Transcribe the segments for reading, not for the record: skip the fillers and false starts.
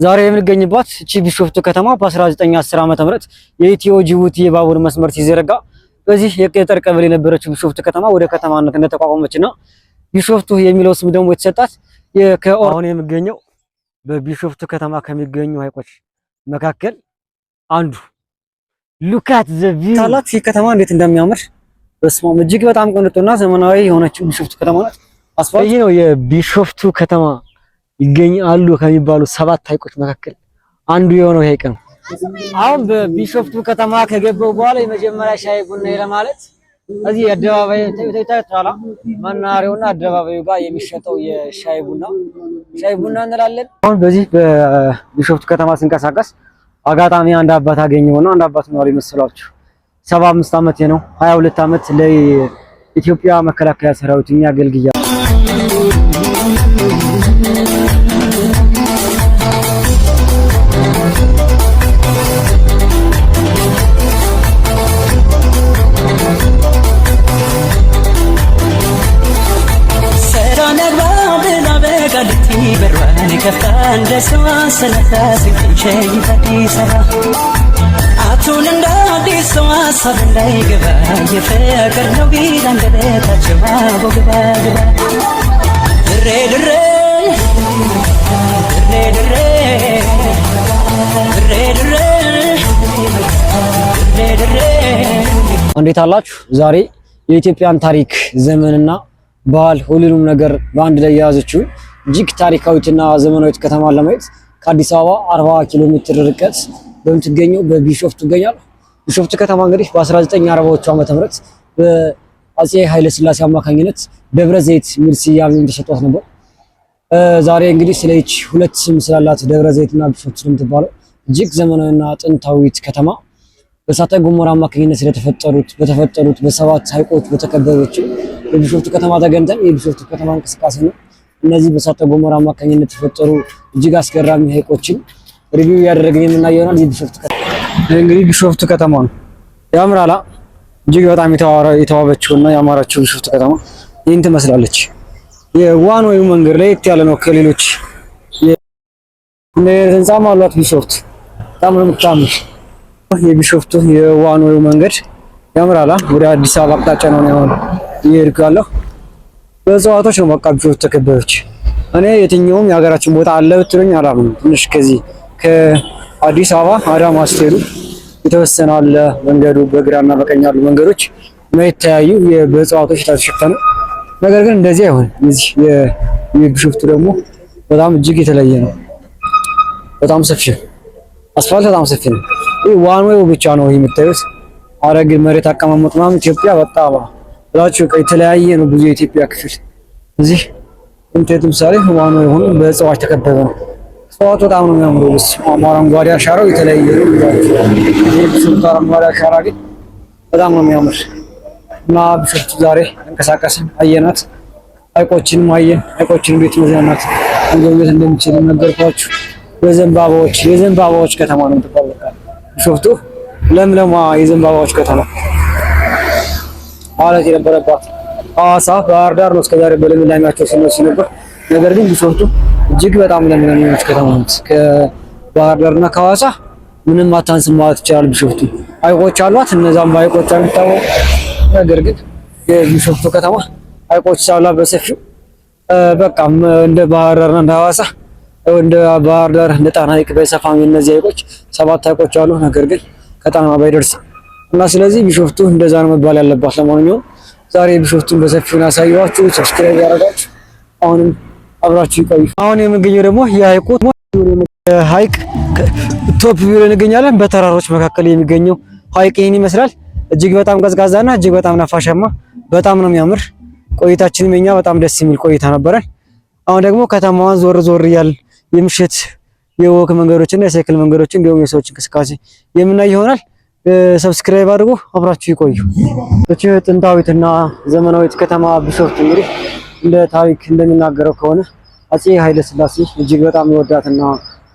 ዛሬ የምንገኝባት እቺ ቢሾፍቱ ከተማ በ1910 ዓመተ ምህረት የኢትዮ ጅቡቲ የባቡር መስመር ሲዘረጋ በዚህ የገጠር ቀበሌ የነበረችው ቢሾፍቱ ከተማ ወደ ከተማነት እንደተቋቋመችና ቢሾፍቱ የሚለው ስም ደግሞ የተሰጣት አሁን የሚገኘው በቢሾፍቱ ከተማ ከሚገኙ ሐይቆች መካከል አንዱ ሉካት ዘ ቪው ታላት ከተማ እንዴት እንደሚያምር በስማም እጅግ በጣም ቆንጆና ዘመናዊ የሆነችው ቢሾፍቱ ከተማ ናት። አስፋልት ይሄ ነው የቢሾፍቱ ከተማ ይገኛሉ ከሚባሉ 7 ሐይቆች መካከል አንዱ የሆነው ሐይቅ ነው። አሁን በቢሾፍቱ ከተማ ከገባው በኋላ የመጀመሪያ ሻይ ቡና ለማለት እዚህ አደባባይ ተይታጣላ መናሪያውና አደባባዩ ጋር የሚሸጠው የሻይ ቡና እንላለን። አሁን በዚህ በቢሾፍቱ ከተማ ስንቀሳቀስ አጋጣሚ አንድ አባት አገኘውና አንድ አባት ነው የሚመስላችሁ 75 ዓመት ነው 22 ዓመት ለኢትዮጵያ መከላከያ ሰራዊት ያገልግያ ከፍታን ደስዋን ሰነታስ እንሸይ ታዲሰራ አቱን እንዳዲስ ሰዋሳብ እንዳይገባ የፍቅር ነው ቢል አንደበታቸው አቦግባ ግባ ድሬ ድሬ ድሬ ድሬ ድሬ ድሬ ድሬ ድሬ እንዴት አላችሁ? ዛሬ የኢትዮጵያን ታሪክ ዘመንና ባህል ሁሉንም ነገር በአንድ ላይ የያዘችው እጅግ ታሪካዊትና ዘመናዊት ከተማ ለማየት ከአዲስ አበባ 40 ኪሎ ሜትር ርቀት በምትገኘው በቢሾፍቱ ይገኛል። ቢሾፍቱ ከተማ እንግዲህ በ1940ዎቹ ዓመተ ምህረት በአፄ ኃይለ ሥላሴ አማካኝነት ደብረ ዘይት ሚል ስያሜ ተሰጥቷት ነበር። ዛሬ እንግዲህ ስለዚህ ሁለት ስም ስላላት ደብረ ዘይትና ቢሾፍቱ የምትባለው እጅግ ዘመናዊና ጥንታዊት ከተማ በእሳተ ገሞራ አማካኝነት በተፈጠሩት በሰባት ሐይቆች በተከበበችው የቢሾፍቱ ከተማ ተገንተን የቢሾፍቱ ከተማ እንቅስቃሴ ነው። እነዚህ በእሳተ ገሞራ አማካኝነት የተፈጠሩ እጅግ አስገራሚ ሐይቆችን ሪቪው ያደረግን የምናየው ይሆናል። የቢሾፍቱ ከተማ እንግዲህ ቢሾፍቱ ከተማ ነው ያምራላ። እጅግ በጣም የተዋበችውና ያማራችው ቢሾፍቱ ከተማ ይህን ትመስላለች። የዋን ወይ መንገድ ላይ ያለ ነው ከሌሎች ህንጻም አሏት ቢሾፍቱ በጣም ነው የምታምር። የቢሾፍቱ የዋን ወይ መንገድ ያምራላ። ወደ አዲስ አበባ አቅጣጫ ነው እየሄድኩ ያለው። በእጽዋቶች ነው በቃ ቢሾፍቱ ተከበበች። እኔ የትኛውም የሀገራችን ቦታ አለ ብትሉኝ አላምንም። ትንሽ ከዚህ ከአዲስ አበባ አዳማ ስትሄዱ የተወሰነ አለ መንገዱ በግራና በቀኝ ያሉ መንገዶች የማይተያዩ በእጽዋቶች የተሸፈኑ፣ ነገር ግን እንደዚህ አይሆንም። እዚህ የቢሾፍቱ ደግሞ በጣም እጅግ የተለየ ነው። በጣም ሰፊ አስፋልት በጣም ሰፊ ነው። ይህ ዋን ዌይ ብቻ ነው የምታዩት። አረግ መሬት አቀማመጥ ምናምን ኢትዮጵያ በጣም ብላችሁ የተለያየ ነው። ብዙ የኢትዮጵያ ክፍል እዚህ እንትን ምሳሌ ዋን ዌይ ሆኖ በእጽዋት ተከበበ ነው። እጽዋቱ በጣም ነው የሚያምረው። አረንጓዴ አሻራው የተለየ ነው። ቢሾፍቱ አረንጓዴ አሻራ ግን በጣም ነው የሚያምር እና ቢሾፍቱ ዛሬ እንቀሳቀስን አየናት። ሐይቆችንም አየን። ሐይቆችን ቤት መዝናናት እንዴት እንደሚችል ነገርኳችሁ። የዘንባባዎች ከተማ ነው የምትባለው ቢሾፍቱ። ለምለማ የዘንባባዎች ከተማ ማለት የነበረባት ሐዋሳ፣ ባህር ዳር ነው እስከዛሬ በለምላሚያቸው ሲነሱ ነበር። ነገር ግን ቢሾፍቱ እጅግ በጣም ለምለም የሆነች ከተማ ናት። ከባህር ዳርና ከሐዋሳ ምንም አታንስም ማለት ይቻላል። ቢሾፍቱ ሐይቆች አሏት። እነዛም ሐይቆች የሚታወቁ ነገር ግን የቢሾፍቱ ከተማ ሐይቆች ስላሏት በሰፊው በቃ እንደ ባህር ዳርና እንደ ሐዋሳ እንደ ባህር ዳር እንደ ጣና ሐይቅ በሰፋም እነዚህ ሐይቆች 7 ሐይቆች አሉ። ነገር ግን ከጣና ባይደርስ እና ስለዚህ ቢሾፍቱ እንደዛ ነው መባል ያለባት። ለማንኛውም ዛሬ ቢሾፍቱን በሰፊው ያሳየኋችሁ። ሰብስክራይብ ያደረጋችሁ አሁንም አብራችሁ ይቆዩ። አሁን የምንገኘው ደግሞ የሐይቁ ሐይቅ ቶፕ ቪው ላይ እንገኛለን። በተራሮች መካከል የሚገኘው ሐይቅ ይህን ይመስላል። እጅግ በጣም ቀዝቃዛና እጅግ በጣም ነፋሻማ በጣም ነው የሚያምር። ቆይታችንም የኛ በጣም ደስ የሚል ቆይታ ነበረን። አሁን ደግሞ ከተማዋን ዞር እያል የምሽት የወክ መንገዶችና የሳይክል መንገዶችን እንዲሁም የሰዎች እንቅስቃሴ የምናይ ይሆናል። ሰብስክራይብ አድርጉ፣ አብራችሁ ይቆዩ። እቺ ጥንታዊትና ዘመናዊት ከተማ ቢሾፍቱ እንግዲህ እንደ ታሪክ እንደሚናገረው ከሆነ አፄ ኃይለ ሥላሴ እጅግ በጣም የወዳትና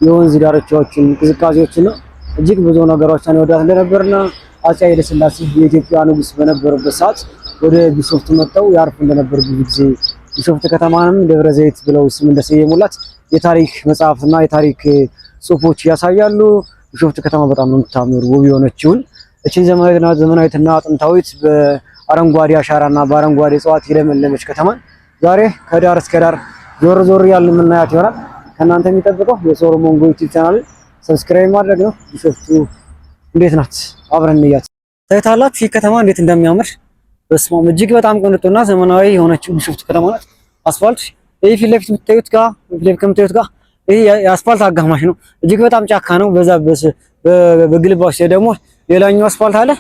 የወንዝ ዳርቻዎችን እንቅስቃሴዎችና እጅግ ብዙ ነገሮችን ይወዳት እንደነበርና አፄ ኃይለ ሥላሴ የኢትዮጵያ ንጉስ በነበሩበት ሰዓት ወደ ቢሾፍቱ መጥተው ያርፉ እንደነበር ብዙ ጊዜ ቢሾፍቱ ከተማንም ደብረ ዘይት ብለው ስም እንደሰየሙላት የታሪክ መጽሐፍና የታሪክ ጽሁፎች ያሳያሉ። ቢሾፍቱ ከተማ በጣም ነው የምታምር ውብ የሆነችውን እቺን ዘመናዊትና ጥንታዊት በአረንጓዴ አሻራና በአረንጓዴ እጽዋት የለመለመች ከተማን ዛሬ ከዳር እስከ ዳር ዞር ዞር ያልን የምናያት ይሆናል። ከእናንተ የሚጠብቀው የሶሎሞን ጎ ዩቲዩብ ቻናል ሰብስክራይብ ማድረግ ነው። ቢሾፍቱ እንዴት ናት? አብረን እንያት። ታይታላችሁ ይህ ከተማ እንዴት እንደሚያምር በስማም እጅግ በጣም ቅንጡና ዘመናዊ የሆነችው ቢሾፍቱ ከተማ ናት። አስፋልት ይሄ ፊት ለፊት የምታዩት ጋር ከምታዩት ጋር ይሄ የአስፋልት አጋማሽ ነው። እጅግ በጣም ጫካ ነው። በዛ በግልባሽ ደግሞ ሌላኛው አስፋልት አለ።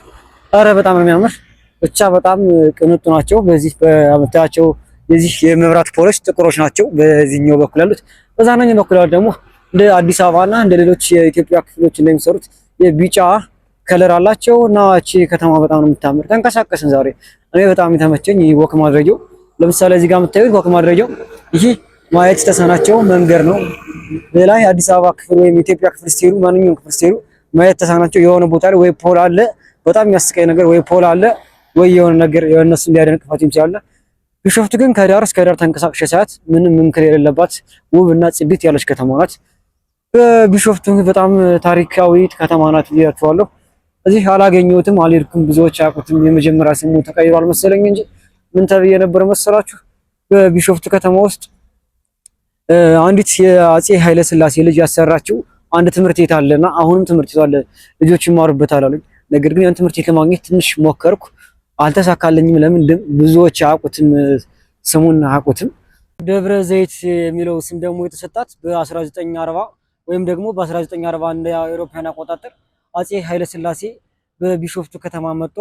አረ በጣም ነው የሚያምር። ብቻ በጣም ቅንጡ ናቸው። በዚህ በምታያቸው የዚህ የመብራት ፖሎች ጥቁሮች ናቸው በዚህኛው በኩል ያሉት። በዛኛው በኩል ያሉት ደግሞ እንደ አዲስ አበባና እንደ ሌሎች የኢትዮጵያ ክፍሎች እንደሚሰሩት የቢጫ ከለር አላቸው እና እቺ ከተማ በጣም ነው የምታምር። ተንቀሳቀስን ዛሬ እኔ በጣም የተመቸኝ ይህ ወክ ማድረጊያው። ለምሳሌ እዚህ ጋር የምታዩት ወክ ማድረጊያው ይህ ማየት ተሳናቸው መንገድ ነው። ሌላ የአዲስ አበባ ክፍል ወይም የኢትዮጵያ ክፍል ስትሄዱ ማንኛውም ክፍል ስትሄዱ ማየት ተሳናቸው የሆነ ቦታ ላይ ወይ ፖል አለ፣ በጣም የሚያስቀኝ ነገር ወይ ፖል አለ ወይ የሆነ ነገር የነሱ እንዲያደንቅፋት ይችላል። ቢሾፍቱ ግን ከዳር እስከ ዳር ተንቀሳቅሼ ሰዓት ምንም እንከን የሌለባት ውብና ጽድት ያለች ከተማ ናት። በቢሾፍቱ በጣም ታሪካዊ ከተማ ናት ብያችኋለሁ። እዚህ አላገኘሁትም፣ አልሄድኩም፣ ብዙዎች አያውቁትም። የመጀመሪያ ስሙ ተቀይሯል መሰለኝ እንጂ ምን ተብዬ ነበር መሰላችሁ? በቢሾፍቱ ከተማ ውስጥ አንዲት የአፄ ኃይለ ሥላሴ ልጅ ያሰራችው አንድ ትምህርት ቤት አለና አሁንም ትምህርት ቤት አለ፣ ልጆች ይማሩበታል አሉኝ። ነገር ግን ያን ትምህርት ቤት ለማግኘት ትንሽ ሞከርኩ፣ አልተሳካልኝም። ለምን እንደም ብዙዎች አያውቁትም፣ ስሙን አያውቁትም። ደብረ ዘይት የሚለው ስም ደግሞ የተሰጣት በ1940 ወይም ደግሞ በ1940 እንደ አውሮፓውያን አቆጣጠር አፄ ኃይለ ሥላሴ በቢሾፍቱ ከተማ መጥቶ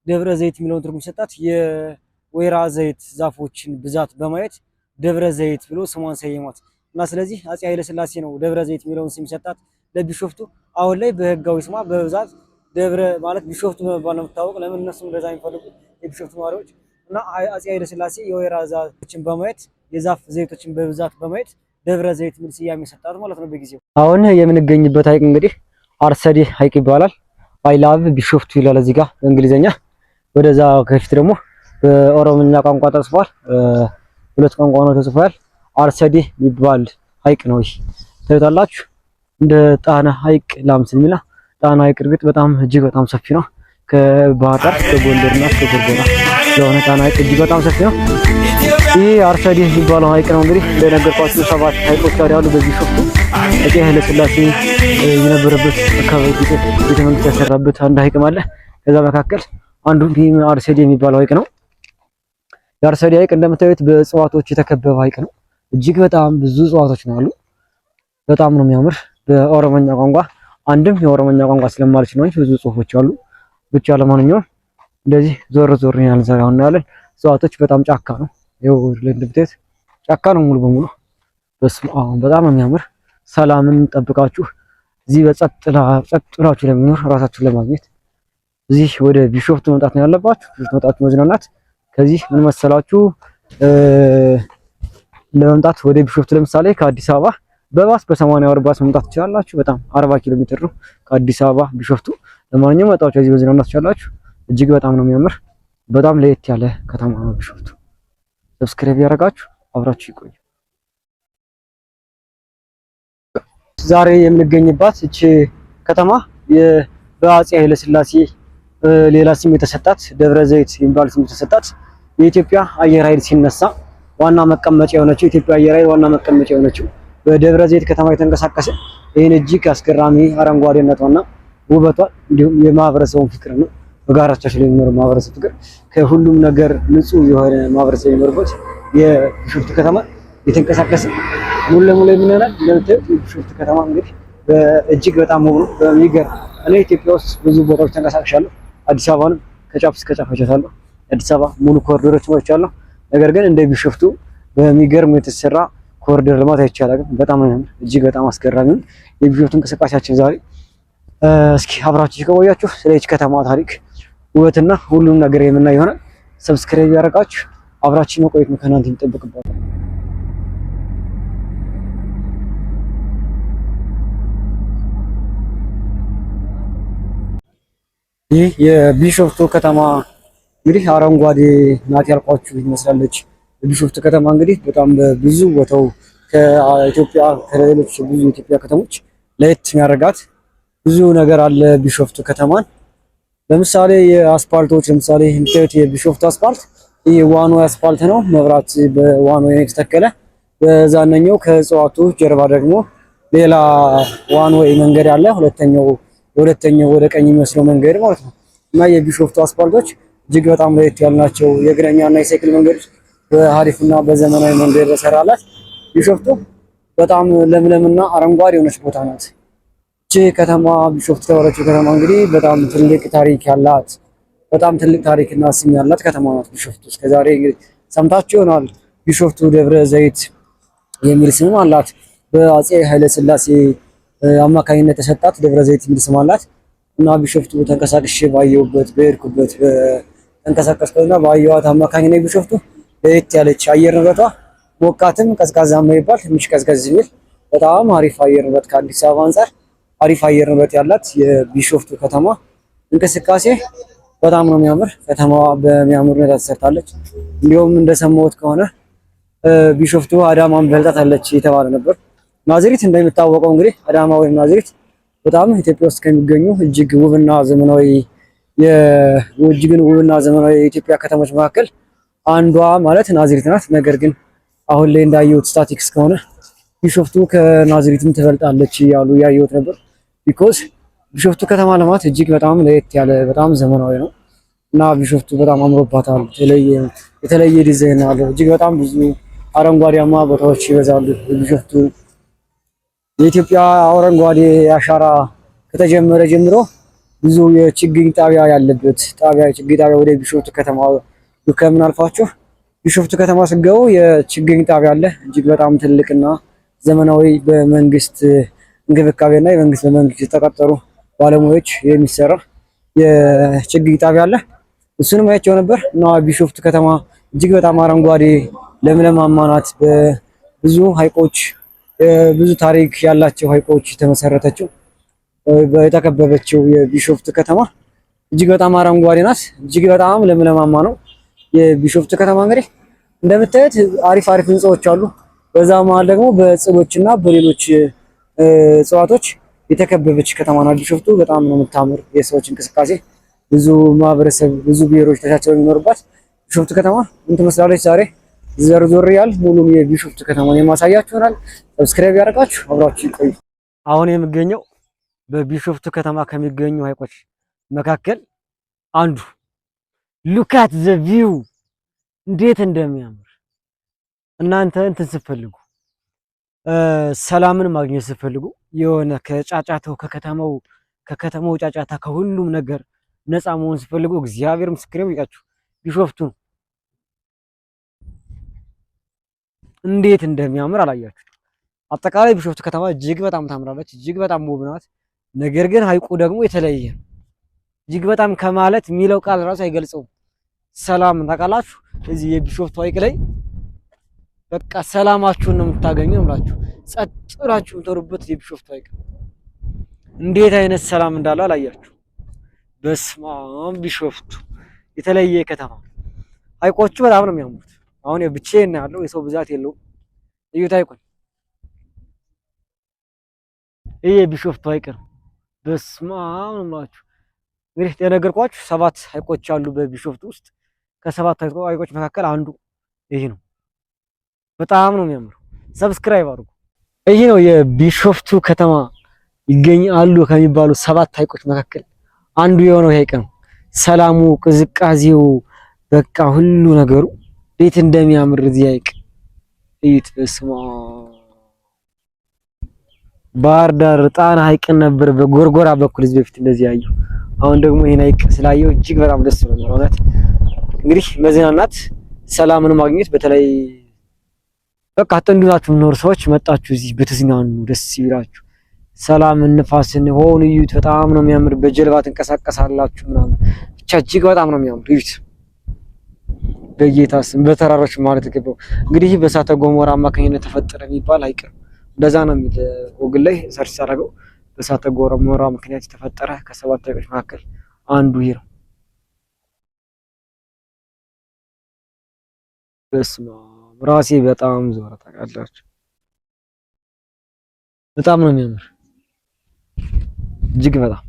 ደብረ ዘይት የሚለውን ትርጉም ሰጣት። የወይራ ዘይት ዛፎችን ብዛት በማየት ደብረ ዘይት ብሎ ስሟን ሰየሟት እና ስለዚህ አፄ ኃይለ ሥላሴ ነው ደብረ ዘይት የሚለውን ስም ሰጣት ለቢሾፍቱ። አሁን ላይ በህጋዊ ስሟ በብዛት ደብረ ማለት ቢሾፍቱ በመባል ነው የምታወቅ። ለምን እነሱ እንደዛ የሚፈልጉት የቢሾፍቱ ነዋሪዎች እና አፄ ኃይለ ሥላሴ የወይራ ዛፎችን በማየት የዛፍ ዘይቶችን በብዛት በማየት ደብረ ዘይት የሚል ስያሜ ሰጣት ማለት ነው በጊዜው። አሁን የምንገኝበት ሐይቅ እንግዲህ አርሰዲ ሐይቅ ይባላል። አይ ላቭ ቢሾፍቱ ይላል እዚህ ጋር በእንግሊዘኛ። ወደዛ ከፊት ደግሞ በኦሮምኛ ቋንቋ ተጽፏል። ሁለት ቋንቋ ነው ተጽፏል። አርሰዲ የሚባል ሐይቅ ነው ይሄ። ታዩታላችሁ እንደ ጣና ሐይቅ ላምስልሚና ጣና ሐይቅ እርግጥ በጣም እጅግ በጣም ሰፊ ነው። ከባህር ዳር እስከ ጎንደርና እስከ ጎርጎራ የሆነ ጣና ሐይቅ እጅግ በጣም ሰፊ ነው። ይህ አርሰዲ የሚባለው ሐይቅ ነው እንግዲህ እንደነገርኳችሁ 7 ሐይቆች ያሉ በቢሾፍቱ አፄ ኃይለ ሥላሴ የነበረበት አካባቢ ቤተ መንግስት ያሰራበት አንድ ሐይቅም አለ። ከዛ መካከል አንዱ አርሰዲ የሚባለው ሐይቅ ነው። የአርሰዲ ሐይቅ እንደምታዩት በእጽዋቶች የተከበበ ሐይቅ ነው። እጅግ በጣም ብዙ እጽዋቶች ነው ያሉ። በጣም ነው የሚያምር። በኦሮሞኛ ቋንቋ አንድም የኦሮሞኛ ቋንቋ ስለማልችል ነው እንጂ ብዙ ጽሁፎች አሉ። ብቻ ለማንኛውም እንደዚህ ዞር ዞር ያልዛው እናያለን። እጽዋቶች በጣም ጫካ ነው። ይኸው ለእንድብቴት ጫካ ነው ሙሉ በሙሉ። በስመ አብ በጣም ነው የሚያምር። ሰላምን ጠብቃችሁ እዚህ በጸጥ ብላችሁ ለመኖር ራሳችሁን ለማግኘት እዚህ ወደ ቢሾፍቱ መምጣት ነው ያለባችሁ። መምጣት መዝናናት። ከዚህ ምን መሰላችሁ ለመምጣት ወደ ቢሾፍቱ ለምሳሌ ከአዲስ አበባ በባስ በ80 ብር ባስ መምጣት ትችላላችሁ። በጣም 40 ኪሎ ሜትር ነው ከአዲስ አበባ ቢሾፍቱ። ለማንኛውም መጣችሁ እዚህ መዝናናት ትችላላችሁ። እጅግ በጣም ነው የሚያምር። በጣም ለየት ያለ ከተማ ነው ቢሾፍቱ። ሰብስክራይብ ያደርጋችሁ አብራችሁ ይቆዩ። ዛሬ የምንገኝባት እቺ ከተማ በአፄ ኃይለ ሥላሴ ሌላ ስም የተሰጣት ደብረ ዘይት የሚባል ስም የተሰጣት የኢትዮጵያ አየር ኃይል ሲነሳ ዋና መቀመጫ የሆነችው የኢትዮጵያ አየር ኃይል ዋና መቀመጫ የሆነችው በደብረ ዘይት ከተማ የተንቀሳቀሰ ይህን እጅግ አስገራሚ አረንጓዴነቷና ውበቷ እንዲሁም የማህበረሰቡን ፍቅር ነው። በጋራቻችን ላይ የሚኖር ማህበረሰብ ፍቅር ከሁሉም ነገር ንጹህ የሆነ ማህበረሰብ የሚኖርበት የቢሾፍቱ ከተማ የተንቀሳቀሰ ሙሉ ለሙሉ የሚነናል። ለምታዩት የቢሾፍቱ ከተማ እንግዲህ እጅግ በጣም ውብ ነው። በሚገርም እኔ ኢትዮጵያ ውስጥ ብዙ ቦታዎች ተንቀሳቅሻለሁ። አዲስ አበባንም ከጫፍ እስከ ጫፍ አይቻታለሁ። አዲስ አበባ ሙሉ ኮሪደሮች አይቻለሁ። ነገር ግን እንደ ቢሾፍቱ በሚገርም የተሰራ ኮሪደር ልማት አይቻልም። በጣም ነው እጅግ በጣም አስገራሚ የቢሾፍቱ እንቅስቃሴያችን ዛሬ። እስኪ አብራችሁ ከቆያችሁ ስለዚህ ከተማ ታሪክ ውበትና ሁሉም ነገር የምናይ ይሆናል። ሰብስክራይብ ያደርጋችሁ አብራችሁ መቆየት ነው ከእናንተ የሚጠበቅባችሁ። ይህ የቢሾፍቱ ከተማ እንግዲህ አረንጓዴ ናት ያልኳችሁ ይመስላለች። የቢሾፍቱ ከተማ እንግዲህ በጣም በብዙ ቦታው ከኢትዮጵያ ከሌሎች ብዙ የኢትዮጵያ ከተሞች ለየት የሚያደርጋት ብዙ ነገር አለ ቢሾፍቱ ከተማን። ለምሳሌ የአስፓልቶች ለምሳሌ የምታዩት የቢሾፍቱ አስፓልት ይህ ዋን ዌይ አስፓልት ነው። መብራት በዋን ዌይ የተተከለ በዛነኛው ከእጽዋቱ ጀርባ ደግሞ ሌላ ዋን ዌይ መንገድ አለ። ሁለተኛው ወደ ቀኝ የሚመስለው መንገድ ማለት ነው። እና የቢሾፍቱ አስፓልቶች እጅግ በጣም ለየት ያሉ ናቸው። የእግረኛና የሳይክል መንገድ በአሪፍና በዘመናዊ መንገድ ተሰራላት። ቢሾፍቱ በጣም ለምለምና አረንጓዴ የሆነች ቦታ ናት። እቺ ከተማ ቢሾፍቱ የተባለችው ከተማ እንግዲህ በጣም ትልቅ ታሪክ ያላት በጣም ትልቅ ታሪክና ስም ያላት ከተማ ናት ቢሾፍቱ። እስከዛሬ ሰምታችሁ ይሆናል ቢሾፍቱ ደብረ ዘይት የሚል ስም አላት። በአፄ ኃይለ ሥላሴ አማካኝነት ተሰጣት ደብረ ዘይት የሚል ስም አላት። እና ቢሾፍቱ ተንቀሳቅሼ ባየሁበት በሄድኩበት ተንቀሳቀስኩና ባየኋት አማካኝነት ቢሾፍቱ ለየት ያለች አየር ንብረቷ ሞቃትም ቀዝቃዛም ይባል ትንሽ ቀዝቀዝ የሚል በጣም አሪፍ አየር ንብረት ከአዲስ አበባ አንፃር አሪፍ አየር ንብረት ያላት የቢሾፍቱ ከተማ እንቅስቃሴ በጣም ነው የሚያምር። ከተማዋ በሚያምር ሁኔታ ተሰርታለች። እንዲሁም እንደሰማሁት ከሆነ ቢሾፍቱ አዳማን በልጣታለች የተባለ ነበር። ናዝሪት እንደሚታወቀው እንግዲህ አዳማ ወይም ናዝሪት በጣም ኢትዮጵያ ውስጥ ከሚገኙ እጅግ ውብና ዘመናዊ የኢትዮጵያ ከተሞች መካከል አንዷ ማለት ናዝሪት ናት። ነገር ግን አሁን ላይ እንዳየሁት ስታቲክስ ከሆነ ቢሾፍቱ ከናዝሪትም ትበልጣለች እያሉ ያየሁት ነበር። ቢኮዝ ቢሾፍቱ ከተማ ልማት እጅግ በጣም ለየት ያለ በጣም ዘመናዊ ነው እና ቢሾፍቱ በጣም አምሮባታል። የተለየ ዲዛይን አለው። እጅግ በጣም ብዙ አረንጓዴያማ ቦታዎች ይበዛሉ ቢሾፍቱ። የኢትዮጵያ አረንጓዴ አሻራ ከተጀመረ ጀምሮ ብዙ የችግኝ ጣቢያ ያለበት ችግኝ ጣቢያ ወደ ቢሾፍቱ ከተማ ከምን አልፋችሁ ቢሾፍቱ ከተማ ስገቡ የችግኝ ጣቢያ አለ። እጅግ በጣም ትልቅና ዘመናዊ በመንግስት እንክብካቤና በመንግስት የተቀጠሩ ባለሙያዎች የሚሰራ የችግኝ ጣቢያ አለ። እሱንም አይቼው ነበር እና ቢሾፍቱ ከተማ እጅግ በጣም አረንጓዴ ለምለማማ ናት። በብዙ ሐይቆች ብዙ ታሪክ ያላቸው ሐይቆች የተመሰረተችው የተከበበችው የቢሾፍቱ ከተማ እጅግ በጣም አረንጓዴ ናት። እጅግ በጣም ለምለማማ ነው የቢሾፍቱ ከተማ። እንግዲህ እንደምታዩት አሪፍ ህንጻዎች አሉ። በዛ መሃል ደግሞ በጽዶችና በሌሎች እጽዋቶች የተከበበች ከተማ ናት ቢሾፍቱ። በጣም ነው የምታምር። የሰዎች እንቅስቃሴ ብዙ ማህበረሰብ ብዙ ብሔሮች ተቻችለው የሚኖርባት ቢሾፍቱ ከተማ ምን ትመስላለች? ዛሬ ዘርዞር ያል ሙሉም የቢሾፍቱ ከተማን የማሳያችሁ ይሆናል። ሰብስክራይብ ያደርጋችሁ አብራችሁ ይቆዩ። አሁን የምገኘው በቢሾፍቱ ከተማ ከሚገኙ ሐይቆች መካከል አንዱ ሉክ አት ዘ ቪው እንዴት እንደሚያምር እናንተ እንትን ስትፈልጉ ሰላምን ማግኘት ስትፈልጉ የሆነ ከጫጫታው ከከተማው ጫጫታ ከሁሉም ነገር ነፃ መሆን ስትፈልጉ እግዚአብሔር ምስክሬም ይቃችሁ ቢሾፍቱ እንዴት እንደሚያምር አላያችሁ። አጠቃላይ ቢሾፍቱ ከተማ እጅግ በጣም ታምራለች፣ እጅግ በጣም ውብ ናት። ነገር ግን ሐይቁ ደግሞ የተለየ ነው። እጅግ በጣም ከማለት የሚለው ቃል ራሱ አይገልጸውም። ሰላም ታውቃላችሁ፣ እዚህ የቢሾፍቱ ሐይቅ ላይ በቃ ሰላማችሁን ነው የምታገኙ ብላችሁ ጸጥ ብላችሁ የምትወሩበት የቢሾፍቱ ሐይቅ እንዴት አይነት ሰላም እንዳለው አላያችሁ። በስማም ቢሾፍቱ የተለየ ከተማ። ሐይቆቹ በጣም ነው የሚያምሩት። አሁን ብቻዬን ነው ያለው፣ የሰው ብዛት የለውም። እዩት ሐይቁን። ይሄ የቢሾፍቱ ሐይቅ ነው። በስማም ነው የምላችሁ። እንግዲህ የነገርኳችሁ 7 ሐይቆች አሉ በቢሾፍቱ ውስጥ። ከ7 ሐይቆች መካከል አንዱ ይሄ ነው። በጣም ነው የሚያምረው። ሰብስክራይብ አድርጉ። ይሄ ነው የቢሾፍቱ ከተማ ይገኛሉ ከሚባሉ 7 ሐይቆች መካከል አንዱ የሆነው ሐይቅ ነው። ሰላሙ፣ ቅዝቃዜው፣ በቃ ሁሉ ነገሩ እንዴት እንደሚያምር እዚህ ሐይቅ እዩት። በስማ ባህር ዳር ጣና ሐይቅን ነበር በጎርጎራ በኩል እዚህ በፊት እንደዚህ ያየው። አሁን ደግሞ ይሄን ሐይቅ ስላየው እጅግ በጣም ደስ ብሎኛል። እውነት እንግዲህ መዝናናት ሰላምን ማግኘት በተለይ በቃ ጥንዱ ናችሁ የምትኖሩ ሰዎች መጣችሁ እዚህ በተዝናኑ ደስ ይላችሁ። ሰላም ንፋስን ሆኑ እዩት። በጣም ነው የሚያምር። በጀልባ ትንቀሳቀሳላችሁ ምናምን ብቻ እጅግ በጣም ነው የሚያምር። እዩት። በጌታስ በተራሮች ማለት ገባው። እንግዲህ በእሳተ ገሞራ አማካኝነት ተፈጠረ የሚባል ሐይቅ ነው። እንደዛ ነው የሚል ጎግል ላይ ሰርች አደረገው። በእሳተ ገሞራ ምክንያት የተፈጠረ ከ7 ሐይቆች መካከል አንዱ ይሄ ነው። በስመ አብ ራሴ በጣም ዞረ ታውቃላችሁ። በጣም ነው የሚያምር እጅግ በጣም